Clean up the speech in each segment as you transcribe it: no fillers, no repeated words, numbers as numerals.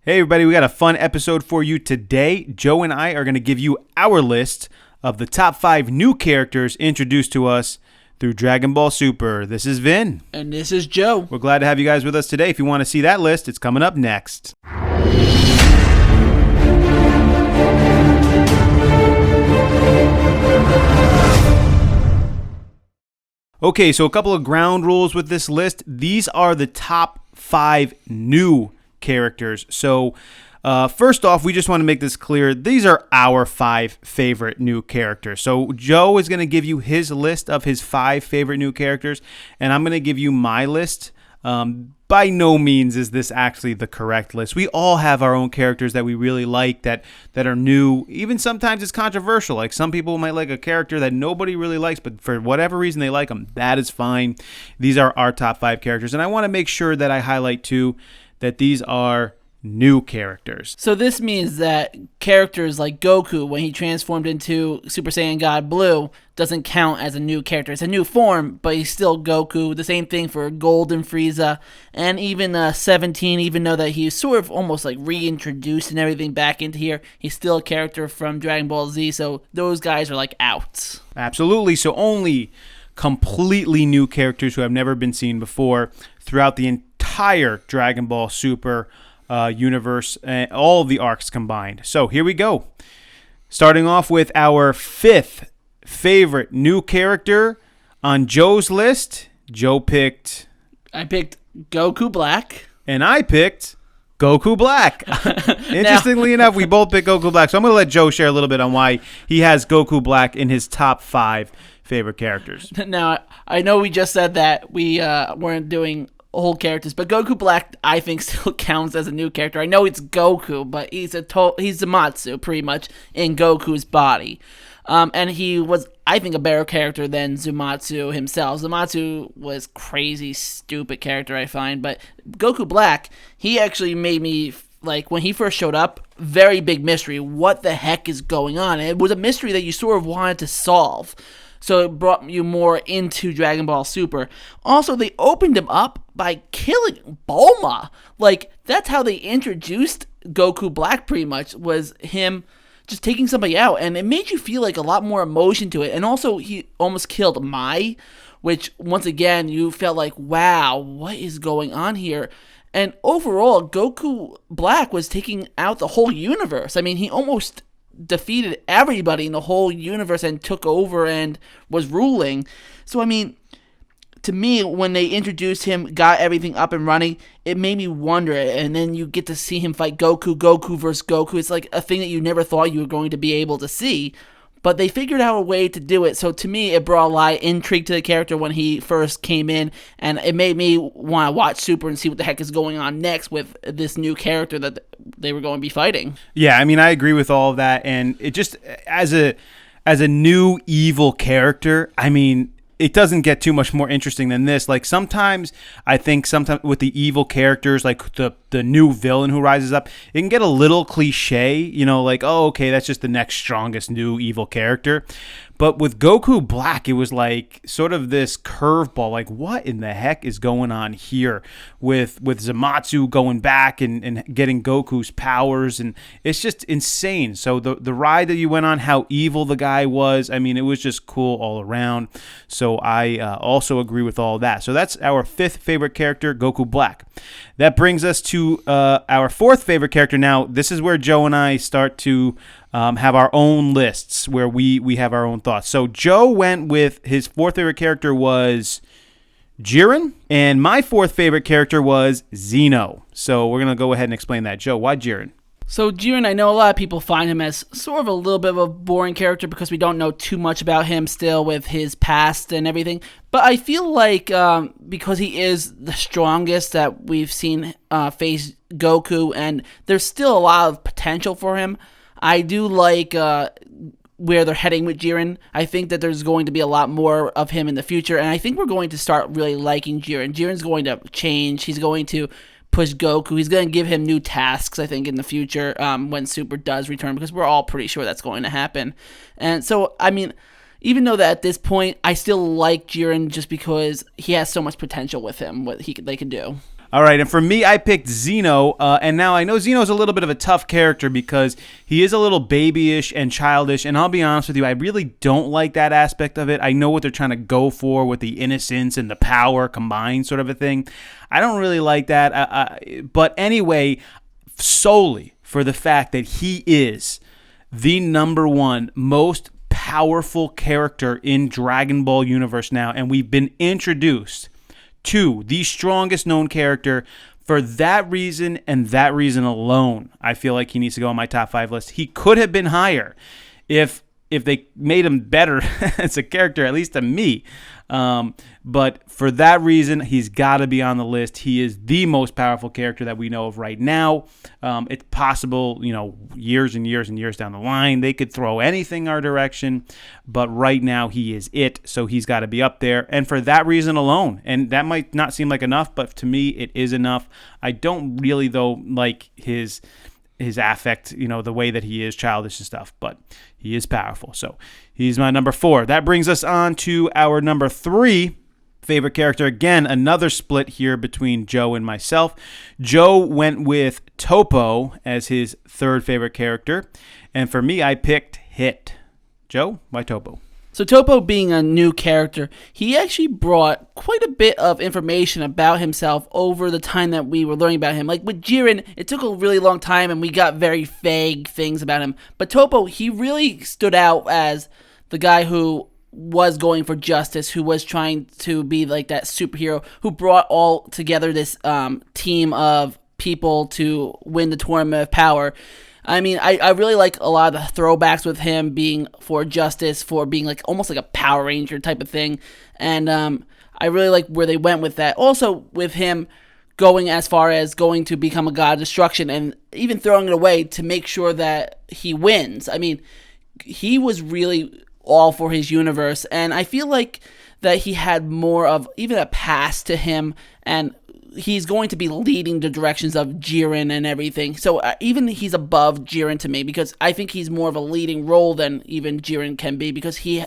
Hey everybody, we got a fun episode for you today. Joe and I are going to give you our list of the top 5 new characters introduced to us through Dragonball Super. This is Vin. And this is Joe. We're glad to have you guys with us today. If you want to see that list, it's coming up next. Okay, so a couple of ground rules with this list. These are the top 5 new characters. So first off, we just want to make this clear. These are our 5 favorite new characters. So Joe is going to give you his list of his 5 favorite new characters, and I'm going to give you my list. By no means is this actually the correct list. We all have our own characters that we really like that are new. Even sometimes it's controversial. Like some people might like a character that nobody really likes, but for whatever reason they like them. That is fine. These are our top 5 characters. And I want to make sure that I highlight too that these are new characters. So this means that characters like Goku, when he transformed into Super Saiyan God Blue, doesn't count as a new character. It's a new form, but he's still Goku. The same thing for Golden Frieza, and even 17, even though that he's sort of almost like reintroduced and everything back into here, he's still a character from Dragon Ball Z, so those guys are like out. Absolutely. So only completely new characters who have never been seen before throughout the entire Dragon Ball Super universe, and all of the arcs combined. So here we go. Starting off with our 5th favorite new character on Joe's list. I picked Goku Black. And I picked Goku Black. Interestingly enough, we both picked Goku Black. So I'm going to let Joe share a little bit on why he has Goku Black in his top 5 favorite characters. Now, I know we just said that we weren't doing old characters, but Goku Black I think still counts as a new character. I know it's Goku, but he's Zamasu pretty much in Goku's body, and he was, I think, a better character than Zamasu himself. Zamasu was crazy stupid character, I find, but Goku Black, he actually made me, like, when he first showed up, very big mystery. What the heck is going on? And it was a mystery that you sort of wanted to solve. So it brought you more into Dragon Ball Super. Also, they opened him up by killing Bulma. Like, that's how they introduced Goku Black, pretty much, was him just taking somebody out. And it made you feel like a lot more emotion to it. And also, he almost killed Mai, which, once again, you felt like, wow, what is going on here? And overall, Goku Black was taking out the whole universe. I mean, he almost defeated everybody in the whole universe and took over and was ruling. So, I mean, to me, when they introduced him, got everything up and running, it made me wonder. And then you get to see him fight Goku versus Goku. It's like a thing that you never thought you were going to be able to see. But they figured out a way to do it. So to me, it brought a lot of intrigue to the character when he first came in. And it made me want to watch Super and see what the heck is going on next with this new character that they were going to be fighting. Yeah, I mean, I agree with all of that. And it just, as a new evil character, I mean, it doesn't get too much more interesting than this. Like, sometimes with the evil characters, like the new villain who rises up, it can get a little cliche, you know, like, oh, okay, that's just the next strongest new evil character. But with Goku Black, it was like sort of this curveball, like, what in the heck is going on here with Zamasu going back and getting Goku's powers, and it's just insane. So the ride that you went on, how evil the guy was, I mean, it was just cool all around. So I also agree with all that. So that's our 5th favorite character, Goku Black. That brings us to our 4th favorite character. Now, this is where Joe and I start to have our own lists where we have our own thoughts. So Joe went with his 4th favorite character was Jiren, and my 4th favorite character was Zeno. So we're going to go ahead and explain that. Joe, why Jiren? So Jiren, I know a lot of people find him as sort of a little bit of a boring character because we don't know too much about him still with his past and everything. But I feel like because he is the strongest that we've seen face Goku, and there's still a lot of potential for him, I do like where they're heading with Jiren. I think that there's going to be a lot more of him in the future, and I think we're going to start really liking Jiren. Jiren's going to change. He's going to push Goku. He's going to give him new tasks, I think, in the future when Super does return, because we're all pretty sure that's going to happen. And so, I mean, even though that at this point, I still like Jiren just because he has so much potential with him, what they can do. All right, and for me, I picked Zeno, and now I know Zeno's a little bit of a tough character because he is a little babyish and childish, and I'll be honest with you, I really don't like that aspect of it. I know what they're trying to go for with the innocence and the power combined sort of a thing. I don't really like that, but anyway, solely for the fact that he is the number one most powerful character in Dragon Ball universe now, and we've been introduced to the strongest known character. For that reason and that reason alone, I feel like he needs to go on my top 5 list. He could have been higher if they made him better as a character, at least to me. But for that reason, he's got to be on the list. He is the most powerful character that we know of right now. It's possible, years and years and years down the line, they could throw anything our direction. But right now, he is it. So he's got to be up there. And for that reason alone, and that might not seem like enough, but to me, it is enough. I don't really, though, like his affect, the way that he is childish and stuff, but he is powerful. So he's my number 4. That brings us on to our number 3 favorite character. Again, another split here between Joe and myself. Joe went with Topo as his 3rd favorite character, and for me, I picked Hit. Joe, why Topo? So Topo being a new character, he actually brought quite a bit of information about himself over the time that we were learning about him. Like with Jiren, it took a really long time and we got very vague things about him. But Topo, he really stood out as the guy who was going for justice, who was trying to be like that superhero, who brought all together this team of people to win the Tournament of Power. I mean, I really like a lot of the throwbacks with him being for justice, for being like almost like a Power Ranger type of thing. And I really like where they went with that. Also with him going as far as going to become a god of destruction and even throwing it away to make sure that he wins. I mean, he was really all for his universe. And I feel like that he had more of even a past to him, and he's going to be leading the directions of Jiren and everything. So even he's above Jiren to me because I think he's more of a leading role than even Jiren can be because he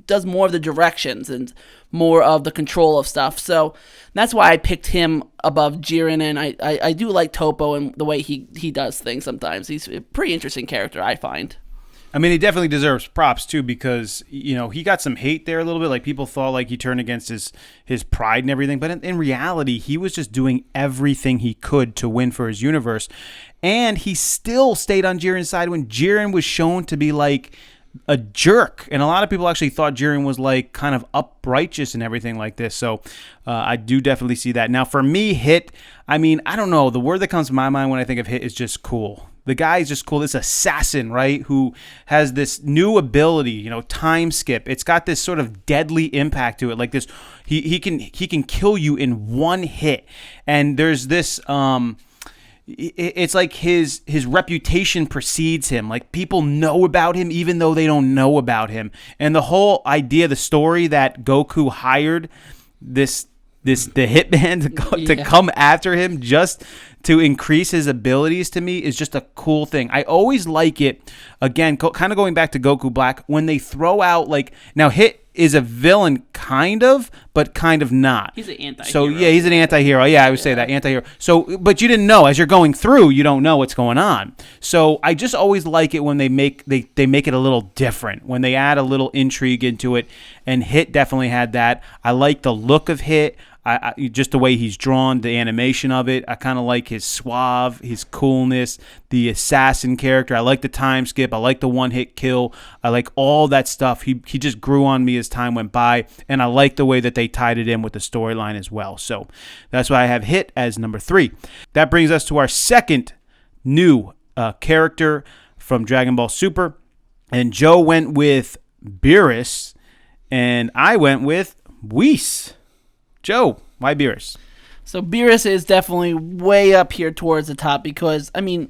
does more of the directions and more of the control of stuff. So that's why I picked him above Jiren, and I do like Topo and the way he does things sometimes. He's a pretty interesting character, I find. I mean, he definitely deserves props, too, because, he got some hate there a little bit. Like, people thought, like, he turned against his pride and everything. But in reality, he was just doing everything he could to win for his universe. And he still stayed on Jiren's side when Jiren was shown to be, like, a jerk. And a lot of people actually thought Jiren was, like, kind of uprighteous and everything like this. So I do definitely see that. Now, for me, Hit, I mean, I don't know. The word that comes to my mind when I think of Hit is just cool. The guy is just cool. This assassin, right, who has this new ability, time skip. It's got this sort of deadly impact to it. Like this, he can kill you in one hit. And there's this, it's like his reputation precedes him. Like people know about him even though they don't know about him. And the whole idea, the story that Goku hired the hitman to come after him just to increase his abilities, to me, is just a cool thing. I always like it, again, kind of going back to Goku Black, when they throw out, like, now Hit is a villain, kind of, but kind of not. He's an anti-hero. So, yeah, he's an anti-hero. Yeah, I would say that, anti-hero. So, but you didn't know. As you're going through, you don't know what's going on. So, I just always like it when they make it a little different, when they add a little intrigue into it, and Hit definitely had that. I like the look of Hit. I just the way he's drawn, the animation of it. I kind of like his suave, his coolness, the assassin character. I like the time skip. I like the one-hit kill. I like all that stuff. He just grew on me as time went by, and I like the way that they tied it in with the storyline as well. So that's why I have Hit as number 3. That brings us to our second new character from Dragon Ball Super, and Joe went with Beerus, and I went with Whis. Joe, why Beerus? So Beerus is definitely way up here towards the top because, I mean,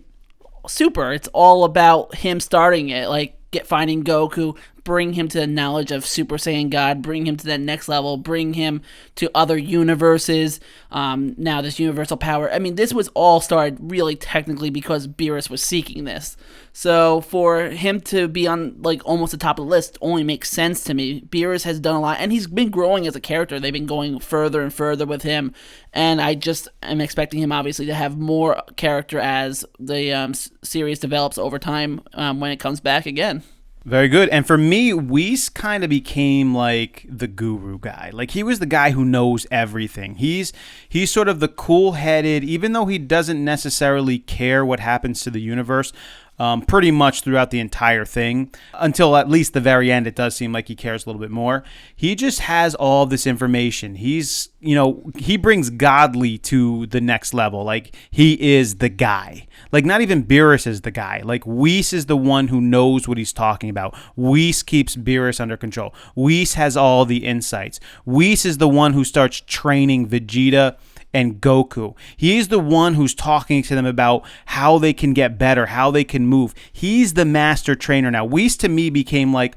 Super, it's all about him starting it, like finding Goku, bring him to the knowledge of Super Saiyan God, bring him to that next level, bring him to other universes. Now this universal power. I mean, this was all started really technically because Beerus was seeking this. So for him to be on like almost the top of the list only makes sense to me. Beerus has done a lot, and he's been growing as a character. They've been going further and further with him, and I just am expecting him obviously to have more character as the series develops over time when it comes back again. Very good. And for me, Whis kind of became like the guru guy. Like he was the guy who knows everything. He's sort of the cool-headed, even though he doesn't necessarily care what happens to the universe, pretty much throughout the entire thing, until at least the very end. It does seem like he cares a little bit more. He just has all this information. He brings godly to the next level. Like he is the guy. Like not even Beerus is the guy. Like Whis is the one who knows what he's talking about. Whis keeps Beerus under control. Whis has all the insights. Whis is the one who starts training Vegeta and Goku. He's the one who's talking to them about how they can get better, how they can move. He's the master trainer now. Whis to me became like,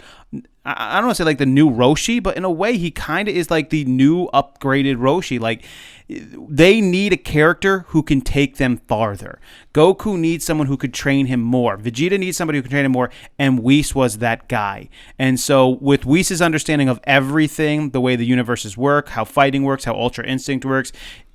I don't want to say like the new Roshi, but in a way he kind of is like the new upgraded Roshi. Like they need a character who can take them farther. Goku needs someone who could train him more. Vegeta needs somebody who can train him more, and Whis was that guy. And so with Whis' understanding of everything, the way the universes work, how fighting works, how Ultra Instinct works,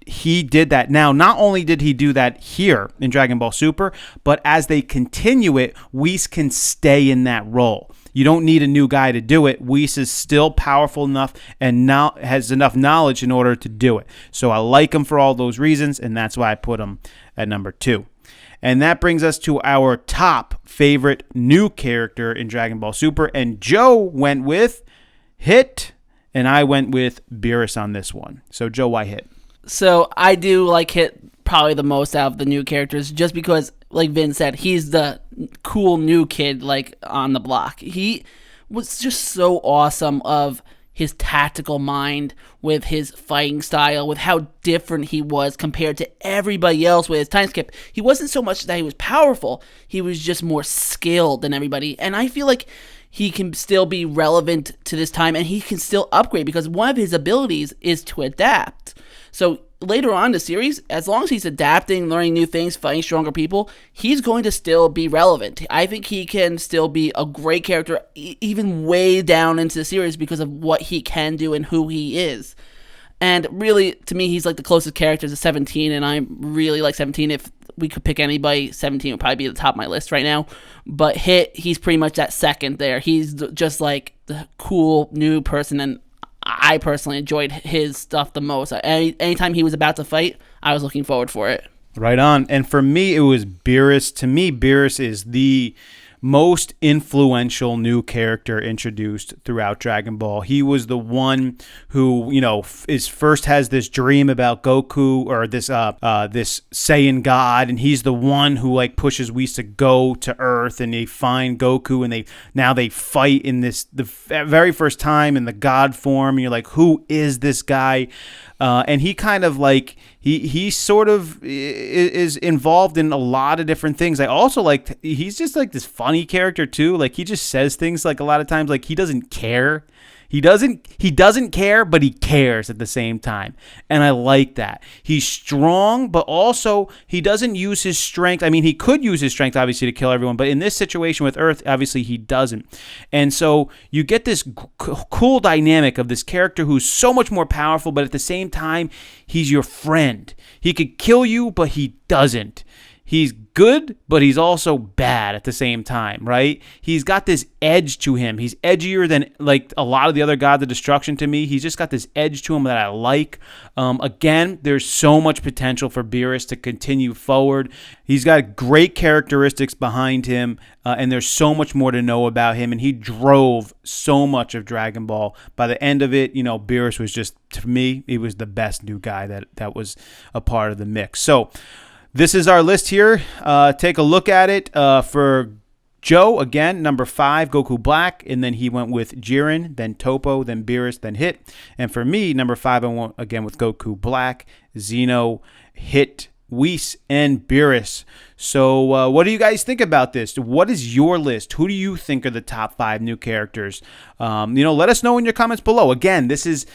he did that. Now, not only did he do that here in Dragon Ball Super, but as they continue it, Whis can stay in that role. You don't need a new guy to do it. Whis is still powerful enough and now has enough knowledge in order to do it. So I like him for all those reasons, and that's why I put him at number 2. And that brings us to our top favorite new character in Dragon Ball Super. And Joe went with Hit, and I went with Beerus on this one. So Joe, why Hit? So I do like Hit probably the most out of the new characters, just because, like Vin said, he's the cool new kid like on the block. He was just so awesome of his tactical mind, with his fighting style, with how different he was compared to everybody else with his time skip. He wasn't so much that he was powerful, he was just more skilled than everybody. And I feel like he can still be relevant to this time, and he can still upgrade because one of his abilities is to adapt. So later on in the series, as long as he's adapting, learning new things, fighting stronger people, he's going to still be relevant. I think he can still be a great character, even way down into the series, because of what he can do and who he is. And really, to me, he's like the closest character to 17, and I really like 17. If we could pick anybody, 17 would probably be at the top of my list right now. But Hit, he's pretty much that second there. He's just like the cool new person, and I personally enjoyed his stuff the most. Anytime he was about to fight, I was looking forward for it. Right on. And for me, it was Beerus. To me, Beerus is the most influential new character introduced throughout Dragon Ball. He was the one who, is first has this dream about Goku, or this Saiyan God, and he's the one who like pushes Whis to go to Earth, and they find Goku, and they fight in the very first time in the God form. And you're like, who is this guy? And he kind of like he sort of is involved in a lot of different things. I also like he's just like this funny character too. Like he just says things like a lot of times like he doesn't care. He doesn't care, but he cares at the same time. And I like that. He's strong, but also he doesn't use his strength. I mean, he could use his strength, obviously, to kill everyone. But in this situation with Earth, obviously, he doesn't. And so you get this cool dynamic of this character who's so much more powerful, but at the same time, he's your friend. He could kill you, but he doesn't. He's good, but he's also bad at the same time, right? He's got this edge to him. He's edgier than like a lot of the other gods of destruction to me. He's just got this edge to him that I like. Again, there's so much potential for Beerus to continue forward. He's got great characteristics behind him, and there's so much more to know about him, and he drove so much of Dragon Ball. By the end of it, Beerus was just, to me, he was the best new guy that was a part of the mix. So this is our list here. Take a look at it. For Joe, again, number 5, Goku Black, and then he went with Jiren, then Topo, then Beerus, then Hit. And for me, number 5, I went again with Goku Black, Zeno, Hit, Whis, and Beerus. So what do you guys think about this? What is your list? Who do you think are the top 5 new characters? Let us know in your comments below. Again, this is,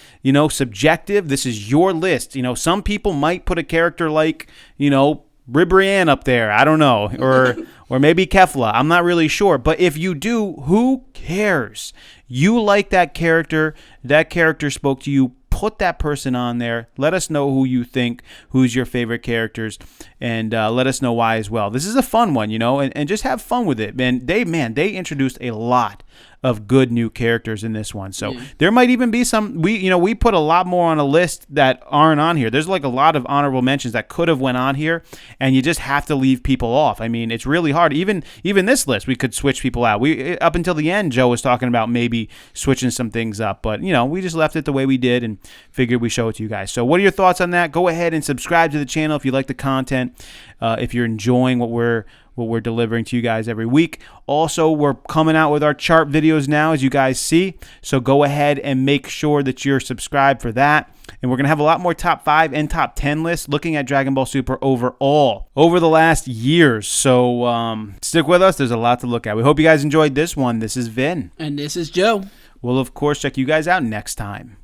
subjective. This is your list. Some people might put a character like, Ribrianne up there. I don't know. Or maybe Kefla. I'm not really sure. But if you do, who cares? You like that character. That character spoke to you. Put that person on there. Let us know who you think, who's your favorite characters, and let us know why as well. This is a fun one, and just have fun with it. They introduced a lot of good new characters in this one. So there might even be some, we put a lot more on a list that aren't on here. There's like a lot of honorable mentions that could have went on here, and you just have to leave people off. I mean, it's really hard. Even this list, we could switch people out. Up until the end, Joe was talking about maybe switching some things up, but we just left it the way we did and figured we show it to you guys. So what are your thoughts on that? Go ahead and subscribe to the channel if you like the content, if you're enjoying what we're delivering to you guys every week. Also, we're coming out with our chart videos now, as you guys see. So go ahead and make sure that you're subscribed for that. And we're going to have a lot more top 5 and top 10 lists looking at Dragon Ball Super overall over the last years. So stick with us. There's a lot to look at. We hope you guys enjoyed this one. This is Vin. And this is Joe. We'll, of course, check you guys out next time.